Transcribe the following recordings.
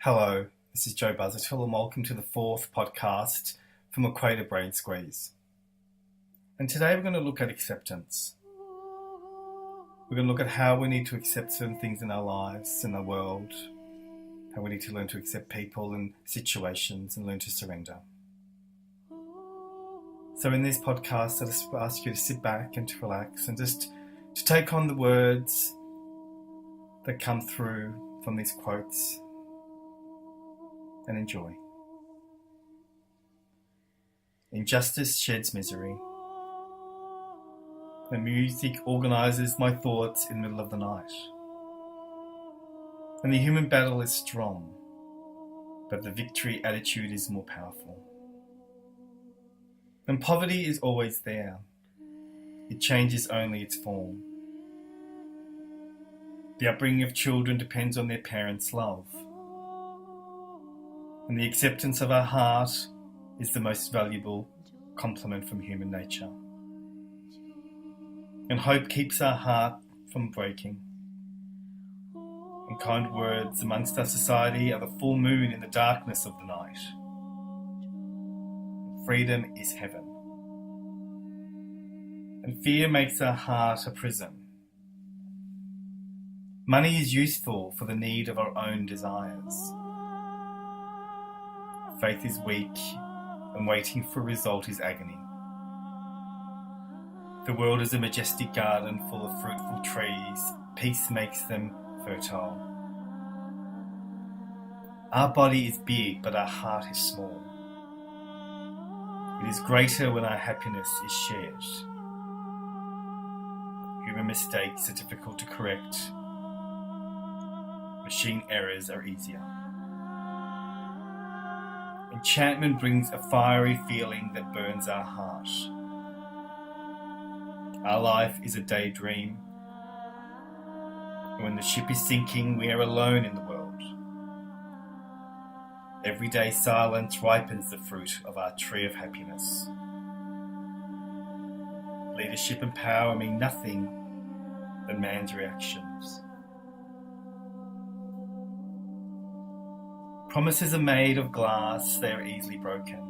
Hello, this is Joe-y Busuttil and welcome to the fourth podcast from Equator Brain Squeeze. And today we're going to look at acceptance. We're going to look at how we need to accept certain things in our lives, in our world, how we need to learn to accept people and situations and learn to surrender. So in this podcast, I just ask you to sit back and to relax and just to take on the words that come through from these quotes and enjoy. Injustice sheds misery. The music organises my thoughts in the middle of the night. And the human battle is strong, but the victory attitude is more powerful. And poverty is always there. It changes only its form. The upbringing of children depends on their parents' love. And the acceptance of our heart is the most valuable compliment from human nature. And hope keeps our heart from breaking. And kind words amongst our society are the full moon in the darkness of the night. Freedom is heaven. And fear makes our heart a prison. Money is useful for the need of our own desires. Faith is weak, and waiting for a result is agony. The world is a majestic garden full of fruitful trees. Peace makes them fertile. Our body is big, but our heart is small. It is greater when our happiness is shared. Human mistakes are difficult to correct. Machine errors are easier. Enchantment brings a fiery feeling that burns our heart. Our life is a daydream. And when the ship is sinking, we are alone in the world. Everyday silence ripens the fruit of our tree of happiness. Leadership and power mean nothing than man's reactions. Promises are made of glass, they are easily broken.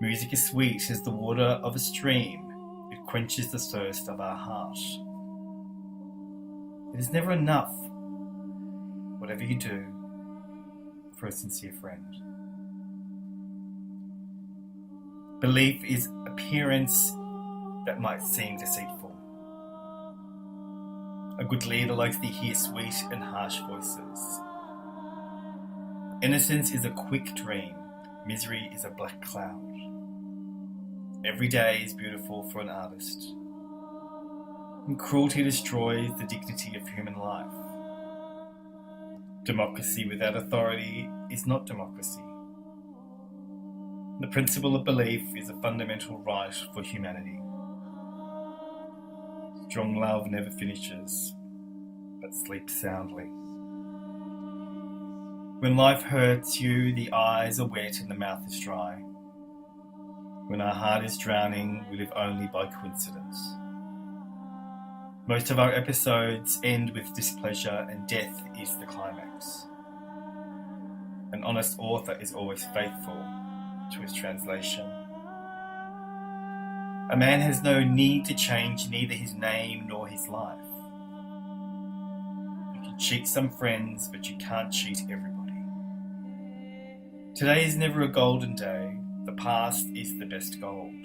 Music is sweet as the water of a stream, it quenches the thirst of our heart. It is never enough, whatever you do, for a sincere friend. Belief is appearance that might seem deceitful. A good leader likes to hear sweet and harsh voices. Innocence is a quick dream. Misery is a black cloud. Every day is beautiful for an artist. And cruelty destroys the dignity of human life. Democracy without authority is not democracy. The principle of belief is a fundamental right for humanity. Strong love never finishes, but sleeps soundly. When life hurts you, the eyes are wet and the mouth is dry. When our heart is drowning, we live only by coincidence. Most of our episodes end with displeasure, and death is the climax. An honest author is always faithful to his translation. A man has no need to change neither his name nor his life. You can cheat some friends, but you can't cheat everybody. Today is never a golden day. The past is the best gold.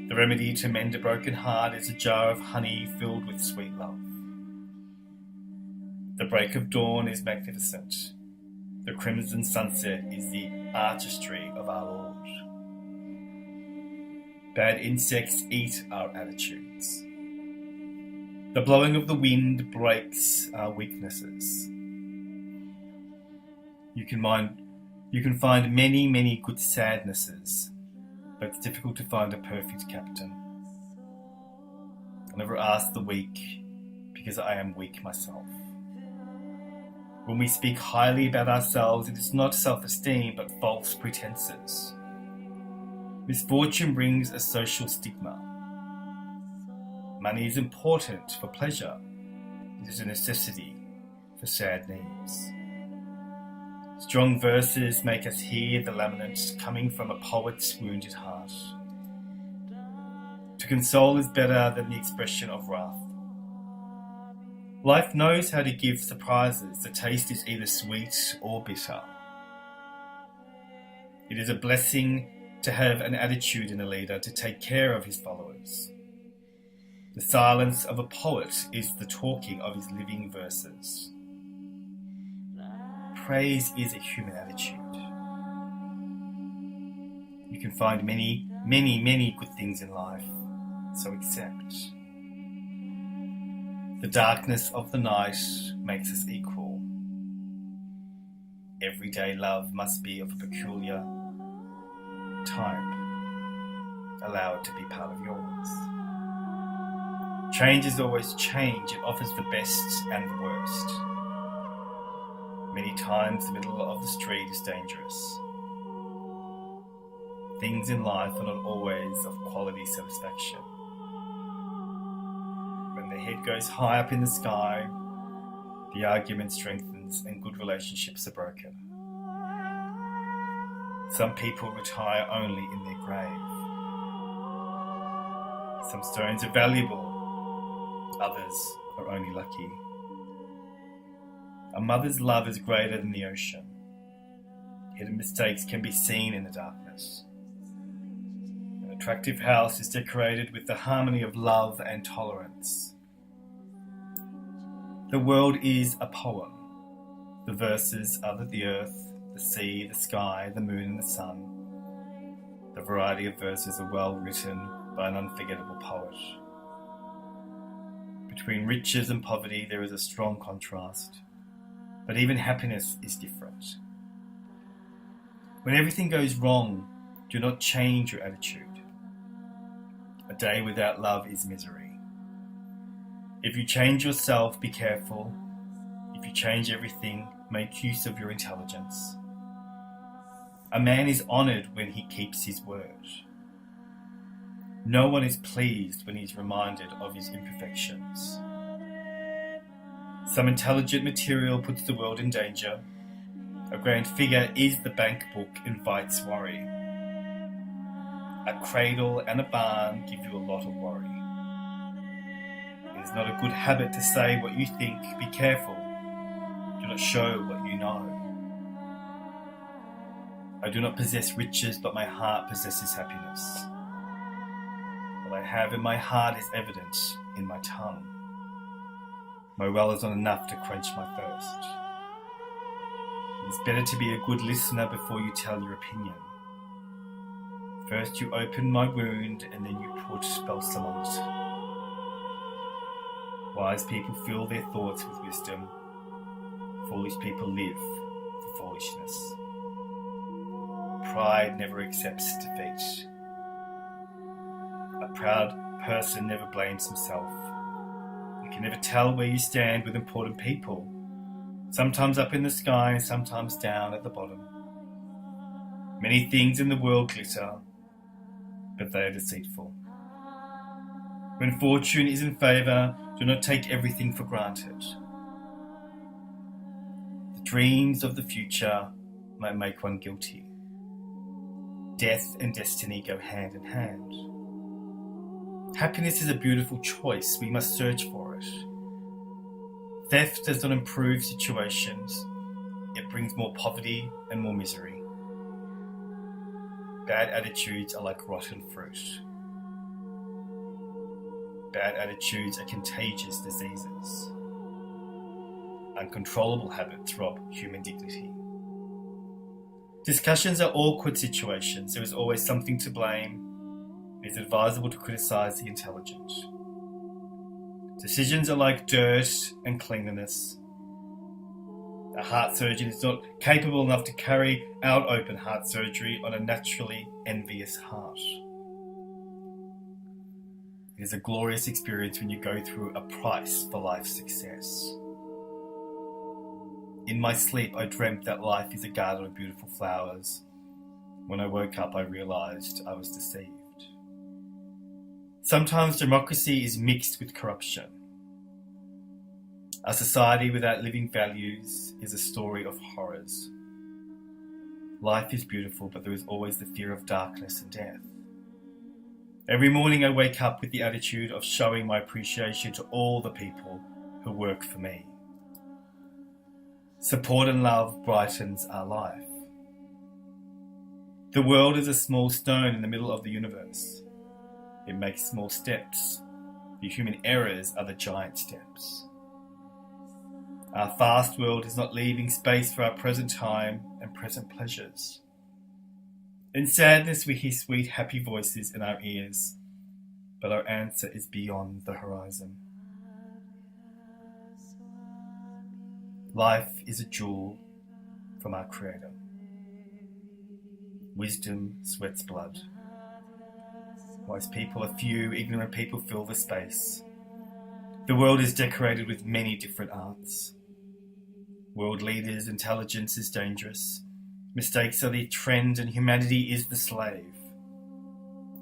The remedy to mend a broken heart is a jar of honey filled with sweet love. The break of dawn is magnificent. The crimson sunset is the artistry of our Lord. Bad insects eat our attitudes. The blowing of the wind breaks our weaknesses. You can find many good sadnesses, but it's difficult to find a perfect captain. I never ask the weak, because I am weak myself. When we speak highly about ourselves, it is not self-esteem, but false pretenses. Misfortune brings a social stigma. Money is important for pleasure. It is a necessity. for sad needs. Strong verses make us hear the lament coming from a poet's wounded heart. To console is better than the expression of wrath. Life knows how to give surprises. The taste is either sweet or bitter. It is a blessing to have an attitude in a leader to take care of his followers. The silence of a poet is the talking of his living verses. Praise is a human attitude. You can find many, many, many good things in life, so accept. The darkness of the night makes us equal. Everyday love must be of a peculiar type. Allow it to be part of yours. Change is always change. It offers the best and the worst. Many times the middle of the street is dangerous. Things in life are not always of quality satisfaction. When the head goes high up in the sky, the argument strengthens and good relationships are broken. Some people retire only in their grave. Some stones are valuable, others are only lucky. A mother's love is greater than the ocean. Hidden mistakes can be seen in the darkness. An attractive house is decorated with the harmony of love and tolerance. The world is a poem. The verses are the earth, the sea, the sky, the moon and the sun. The variety of verses are well written by an unforgettable poet. Between riches and poverty there is a strong contrast. But even happiness is different. When everything goes wrong, do not change your attitude. A day without love is misery. If you change yourself, be careful. If you change everything, make use of your intelligence. A man is honoured when he keeps his word. No one is pleased when he is reminded of his imperfections. Some intelligent material puts the world in danger. A grand figure is the bank book invites worry. A cradle and a barn give you a lot of worry. It is not a good habit to say what you think. Be careful. Do not show what you know. I do not possess riches, but my heart possesses happiness. What I have in my heart is evident in my tongue. My well is not enough to quench my thirst. It is better to be a good listener before you tell your opinion. First you open my wound and then you put balsam on it. Wise people fill their thoughts with wisdom. Foolish people live for foolishness. Pride never accepts defeat. A proud person never blames himself. You can never tell where you stand with important people. Sometimes up in the sky, sometimes down at the bottom. Many things in the world glitter, but they are deceitful. When fortune is in favour, do not take everything for granted. The dreams of the future might make one guilty. Death and destiny go hand in hand. Happiness is a beautiful choice. We must search for it. Theft does not improve situations. It brings more poverty and more misery. Bad attitudes are like rotten fruit. Bad attitudes are contagious diseases. Uncontrollable habits rob human dignity. Discussions are awkward situations. There is always something to blame. It is advisable to criticise the intelligent. Decisions are like dirt and cleanliness. A heart surgeon is not capable enough to carry out open heart surgery on a naturally envious heart. It is a glorious experience when you go through a price for life's success. In my sleep, I dreamt that life is a garden of beautiful flowers. When I woke up, I realised I was deceived. Sometimes democracy is mixed with corruption. A society without living values is a story of horrors. Life is beautiful, but there is always the fear of darkness and death. Every morning I wake up with the attitude of showing my appreciation to all the people who work for me. Support and love brightens our life. The world is a small stone in the middle of the universe. It makes small steps. The human errors are the giant steps. Our fast world is not leaving space for our present time and present pleasures. In sadness we hear sweet, happy voices in our ears, but our answer is beyond the horizon. Life is a jewel from our Creator. Wisdom sweats blood. Wise people are few, ignorant people fill the space. The world is decorated with many different arts. World leaders' intelligence is dangerous. Mistakes are the trend and humanity is the slave.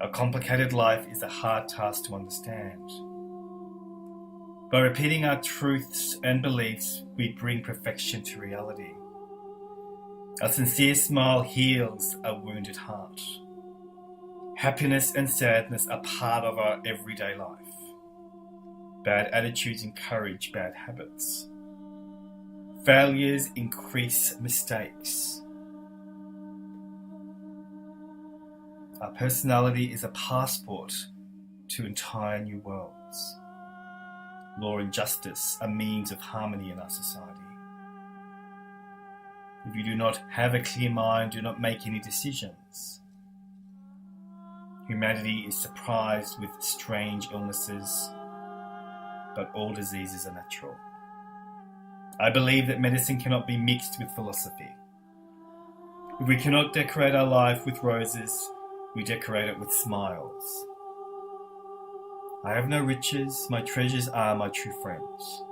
A complicated life is a hard task to understand. By repeating our truths and beliefs, we bring perfection to reality. A sincere smile heals a wounded heart. Happiness and sadness are part of our everyday life. Bad attitudes encourage bad habits. Failures increase mistakes. Our personality is a passport to entire new worlds. Law and justice are means of harmony in our society. If you do not have a clear mind, do not make any decisions. Humanity is surprised with strange illnesses, but all diseases are natural. I believe that medicine cannot be mixed with philosophy. If we cannot decorate our life with roses, we decorate it with smiles. I have no riches, my treasures are my true friends.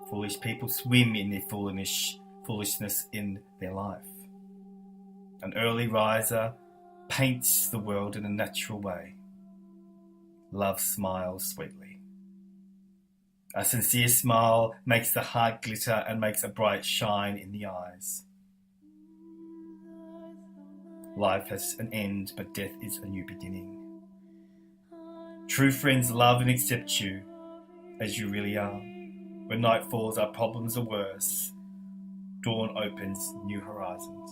Foolish people swim in their foolishness in their life. An early riser paints the world in a natural way. Love smiles sweetly. A sincere smile makes the heart glitter and makes a bright shine in the eyes. Life has an end, but death is a new beginning. True friends love and accept you as you really are. When night falls, our problems are worse. Dawn opens new horizons.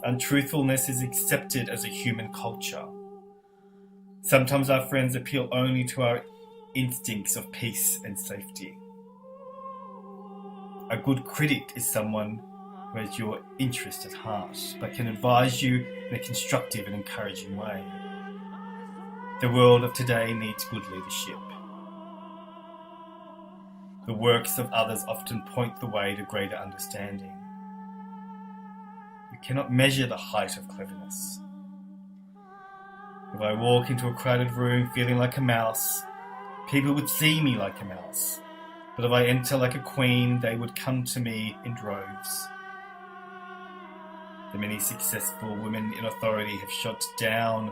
Untruthfulness is accepted as a human culture. Sometimes our friends appeal only to our instincts of peace and safety. A good critic is someone who has your interest at heart, but can advise you in a constructive and encouraging way. The world of today needs good leadership. The works of others often point the way to greater understanding. You cannot measure the height of cleverness. If I walk into a crowded room feeling like a mouse, people would see me like a mouse. But if I enter like a queen, they would come to me in droves. The many successful women in authority have shot down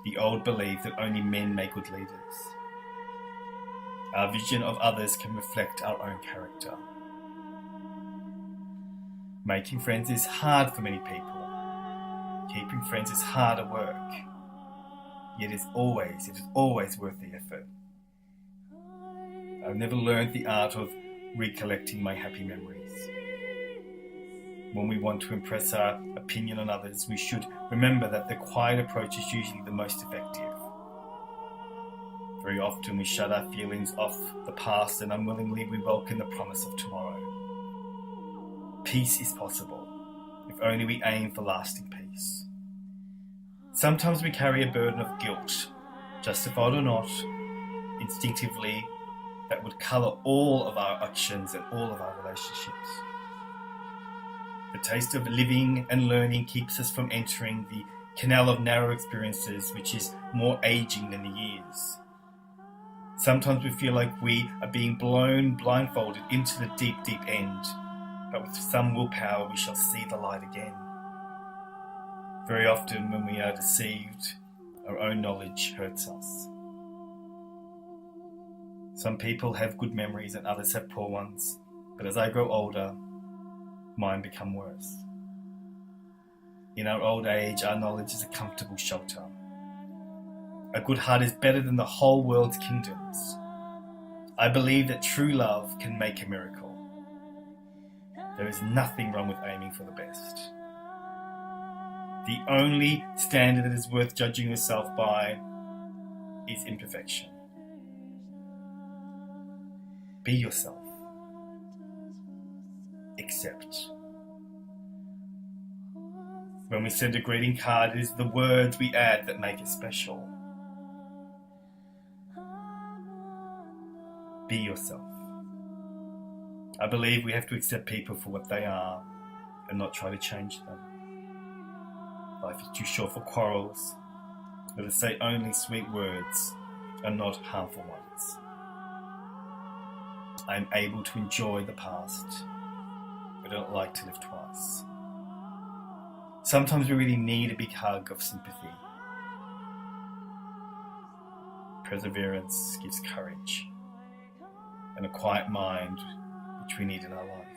the old belief that only men make good leaders. Our vision of others can reflect our own character. Making friends is hard for many people. Keeping friends is harder work. Yet it is always worth the effort. I've never learned the art of recollecting my happy memories. When we want to impress our opinion on others, we should remember that the quiet approach is usually the most effective. Very often we shut our feelings off the past and unwillingly we welcome the promise of tomorrow. Peace is possible, if only we aim for lasting peace. Sometimes we carry a burden of guilt, justified or not, instinctively, that would colour all of our actions and all of our relationships. The taste of living and learning keeps us from entering the canal of narrow experiences, which is more aging than the years. Sometimes we feel like we are being blown blindfolded into the deep, deep end, but with some willpower we shall see the light again. Very often when we are deceived, our own knowledge hurts us. Some people have good memories and others have poor ones, but as I grow older, mine become worse. In our old age, our knowledge is a comfortable shelter. A good heart is better than the whole world's kingdoms. I believe that true love can make a miracle. There is nothing wrong with aiming for the best. The only standard that is worth judging yourself by is imperfection. Be yourself. Accept. When we send a greeting card, it is the words we add that make it special. Be yourself. I believe we have to accept people for what they are and not try to change them. Life is too short for quarrels. Let us say only sweet words and not harmful ones. I am able to enjoy the past, but I don't like to live twice. Sometimes we really need a big hug of sympathy. Perseverance gives courage and a quiet mind which we need in our life.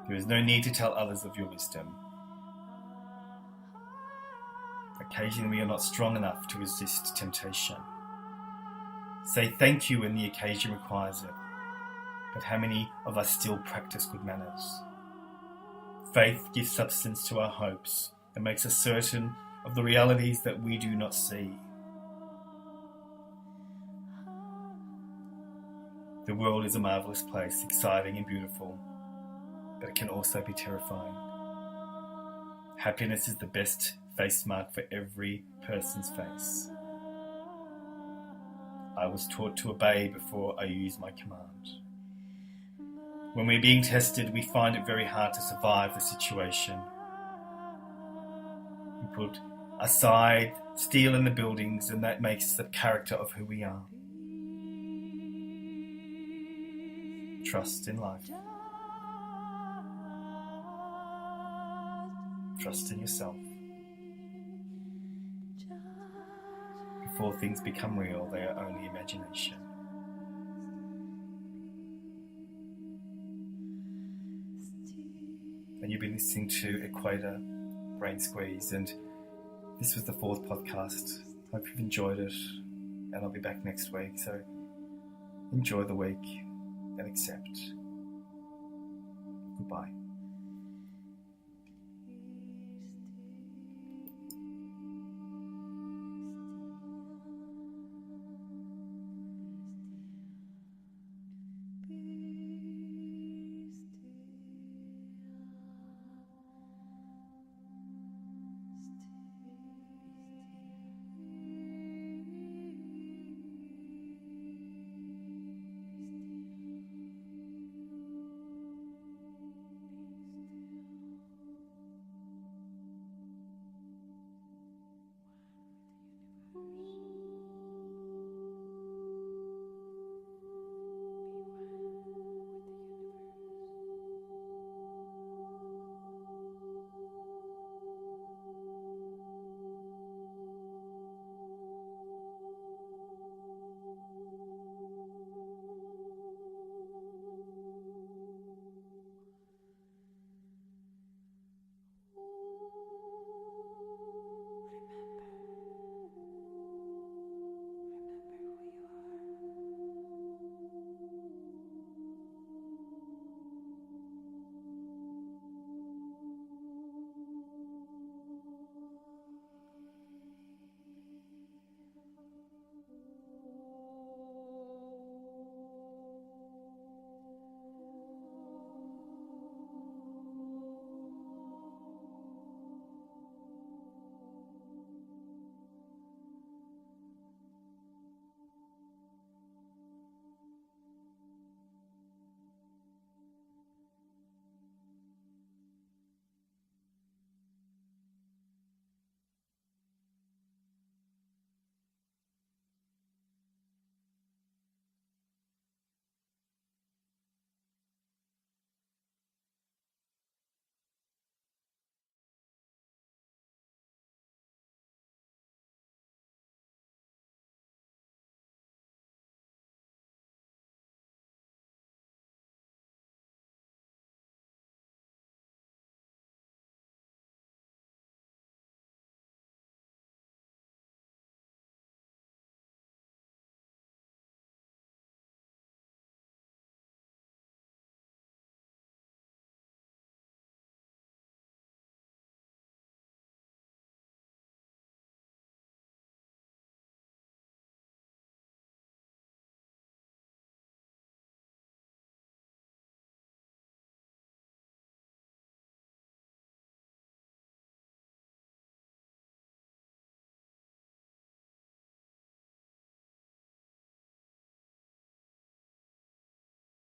There is no need to tell others of your wisdom. Occasionally we are not strong enough to resist temptation. Say thank you when the occasion requires it. But how many of us still practice good manners? Faith gives substance to our hopes and makes us certain of the realities that we do not see. The world is a marvelous place, exciting and beautiful, but it can also be terrifying. Happiness is the best face mark for every person's face. I was taught to obey before I used my command. When we're being tested, we find it very hard to survive the situation. We put aside steel in the buildings, and that makes the character of who we are. Trust in life. Trust in yourself. Before things become real, they are only imagination. And you've been listening to Equator Brain Squeeze, and this was the 4th podcast. Hope you've enjoyed it, and I'll be back next week, so enjoy the week and accept. Goodbye.